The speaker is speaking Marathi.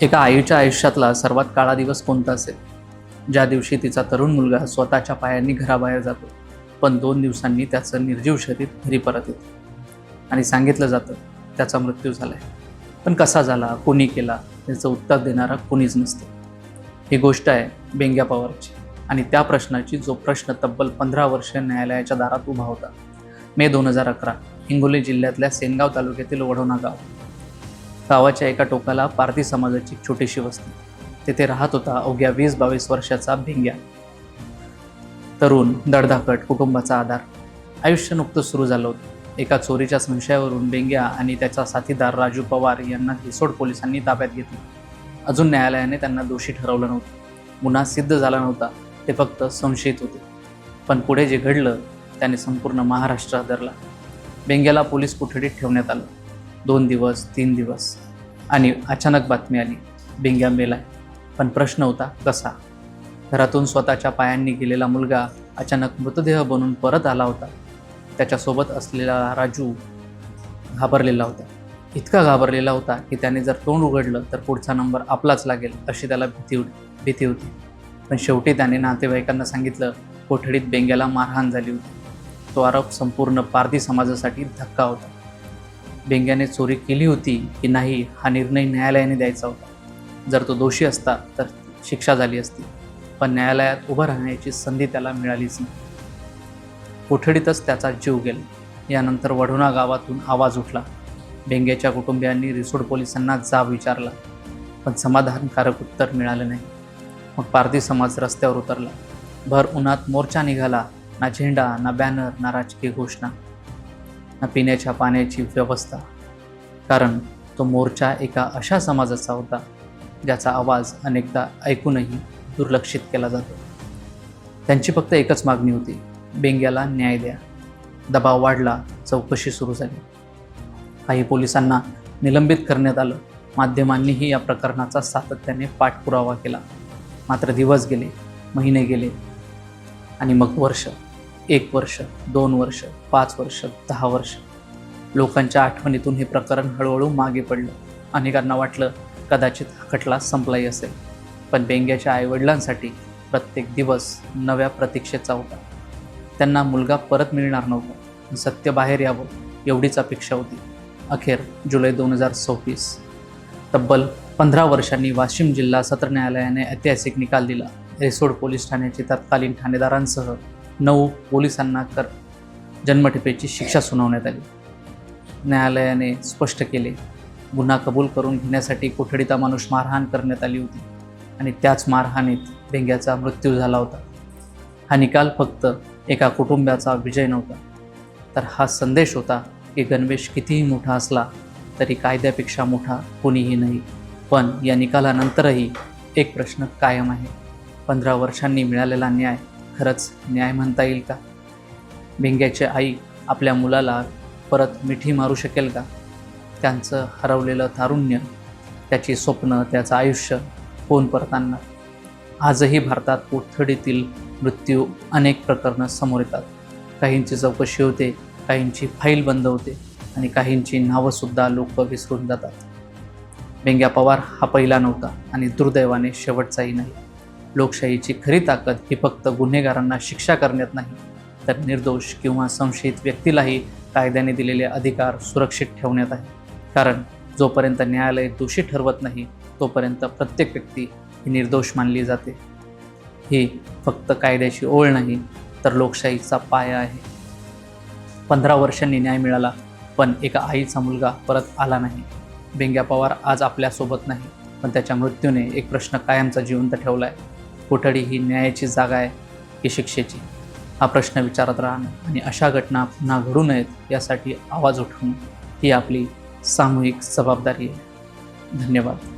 एका आईच्या आयुष्यातला सर्वात काळा दिवस कोणता असेल? ज्या दिवशी तिचा तरुण मुलगा स्वतःच्या पायांनी घराबाहेर जातो, पण 2 दिवसांनी त्याचं निर्जीव शरीर घरी परत येतं आणि सांगितलं जातं त्याचा मृत्यू झालाय. पण कसा झाला, कोणी केला, याचं उत्तर देणारा कोणीच नसतं. ही गोष्ट आहे बेंग्या पवारची आणि त्या प्रश्नाची, जो प्रश्न तब्बल 15 वर्ष न्यायालयाच्या दारात उभा होता. मे 2011 हिंगोली जिल्ह्यातल्या सेनगाव तालुक्यातील वढोणा गाव. गावाच्या एका टोकाला पारधी समाजाची छोटीशी वस्ती. तेथे राहत होता अवघ्या 20-22 वर्षाचा बेंग्या. तरुण, धडधाकट, कुटुंबाचा आधार. आयुष्य नुकतंच सुरू झालं होतं. एका चोरीच्या संशयावरून बेंग्या आणि त्याचा साथीदार राजू पवार यांना रिसोड पोलिसांनी ताब्यात घेतलं. अजून न्यायालयाने त्यांना दोषी ठरवलं नव्हतं. गुन्हा सिद्ध झाला नव्हता, ते फक्त संशयित होते. पण पुढे जे घडलं त्याने संपूर्ण महाराष्ट्र हादरला. बेंग्याला पोलीस कोठडीत ठेवण्यात आलं. 2 दिवस, 3 दिवस आणि अचानक बातमी आली, बेंग्या मेलाय. पण प्रश्न होता कसा? घरातून स्वतःच्या पायांनी गेलेला मुलगा अचानक मृतदेह बनून परत आला होता. त्याच्यासोबत असलेला राजू घाबरलेला होता. इतका घाबरलेला होता की त्याने जर तोंड उघडलं तर पुढचा नंबर आपलाच लागेल अशी त्याला भीती होती. पण शेवटी त्याने नातेवाईकांना सांगितलं कोठडीत बेंग्याला मारहाण झाली होती. तो आरोप संपूर्ण पारधी समाजासाठी धक्का होता. बेंग्याने चोरी केली होती की नाही हा निर्णय न्यायालयाने द्यायचा होता. जर तो दोषी असता तर शिक्षा झाली असती, पण न्यायालयात उभं राहण्याची संधी त्याला मिळालीच नाही. कोठडीतच त्याचा जीव गेला. यानंतर वढोणा गावातून आवाज उठला. बेंग्याच्या कुटुंबियांनी रिसोड पोलिसांना जाब विचारला, पण समाधानकारक उत्तर मिळालं नाही. मग पारधी समाज रस्त्यावर उतरला. भर उन्हात मोर्चा निघाला. ना झेंडा, ना बॅनर, ना राजकीय घोषणा, ना पिण्याच्या पाण्याची व्यवस्था. कारण तो मोर्चा एका अशा समाजाचा होता ज्याचा आवाज अनेकदा ऐकूनही दुर्लक्षित केला जातो. त्यांची फक्त एकच मागणी होती, बेंग्याला न्याय द्या. दबाव वाढला. चौकशी सुरू झाली. काही पोलिसांना निलंबित करण्यात आलं. माध्यमांनीही या प्रकरणाचा सातत्याने पाठपुरावा केला. मात्र दिवस गेले, महिने गेले आणि मग वर्ष. 1 वर्ष, 2 वर्ष, 5 वर्ष, 10 वर्ष. लोकांच्या आठवणीतून हे प्रकरण हळूहळू मागे पडलं. अनेकांना वाटलं कदाचित हा खटला संपलाही असेल. पण बेंग्याच्या आईवडिलांसाठी प्रत्येक दिवस नव्या प्रतीक्षेचा होता. त्यांना मुलगा परत मिळणार नव्हता. सत्य बाहेर यावं एवढीच अपेक्षा होती. अखेर जुलै 2026, तब्बल 15 वर्षांनी वाशिम जिल्हा सत्र न्यायालयाने ऐतिहासिक निकाल दिला. रिसोड पोलीस ठाण्याचे तत्कालीन ठाणेदारांसह 9 पोलिसांना जन्मठेपेची शिक्षा सुनावण्यात आली. न्यायालयाने स्पष्ट केले, गुन्हा कबूल करून घेण्यासाठी कोठडीत माणूस मारहाण करण्यात आली होती आणि त्याच मारहाणीत बेंग्याचा मृत्यू झाला होता. हा निकाल फक्त एका कुटुंबाचा विजय नव्हता, तर हा संदेश होता की गणवेश कितीही मोठा असला तरी कायद्यापेक्षा मोठा कोणीही नाही. पण या निकालानंतरही एक प्रश्न कायम आहे. 15 वर्षांनी मिळालेला न्याय खरंच न्याय म्हणता येईल का? बेंग्याची आई आपल्या मुलाला परत मिठी मारू शकेल का? त्यांचं हरवलेलं तारुण्य, त्याची स्वप्न, त्याचं आयुष्य कोण परत आणणार? आजही भारतात कोठडीतील मृत्यू अनेक प्रकरणं समोर येतात. काहींची चौकशी होते, काहींची फाईल बंद होते आणि काहींची नावंसुद्धा लोक विसरून जातात. बेंग्या पवार हा पहिला नव्हता आणि दुर्दैवाने शेवटचाही नाही. लोकशाहीची खरी ताकद ही फक्त गुन्हेगारांना शिक्षा करण्यात नाही, तर निर्दोष किंवा संशयित व्यक्तीलाही कायद्याने दिलेले अधिकार सुरक्षित ठेवण्यात आहे. कारण जोपर्यंत न्यायालय दोषी ठरवत नाही तोपर्यंत प्रत्येक व्यक्ती ही निर्दोष मानली जाते. ही फक्त कायद्याची ओळ नाही, तर लोकशाहीचा पाया आहे. 15 वर्षांनी न्याय मिळाला, पण एका आईचा मुलगा परत आला नाही. बेंग्या पवार आज आपल्यासोबत नाही, पण त्याच्या मृत्यूने एक प्रश्न कायमचा जिवंत ठेवला आहे. कोठडी ही न्यायाची जागा आहे की शिक्षेची? हा प्रश्न विचारत राहणं आणि अशा घटना पुन्हा घडू नयेत यासाठी आवाज उठवणं ही आपली सामूहिक जबाबदारी आहे. धन्यवाद.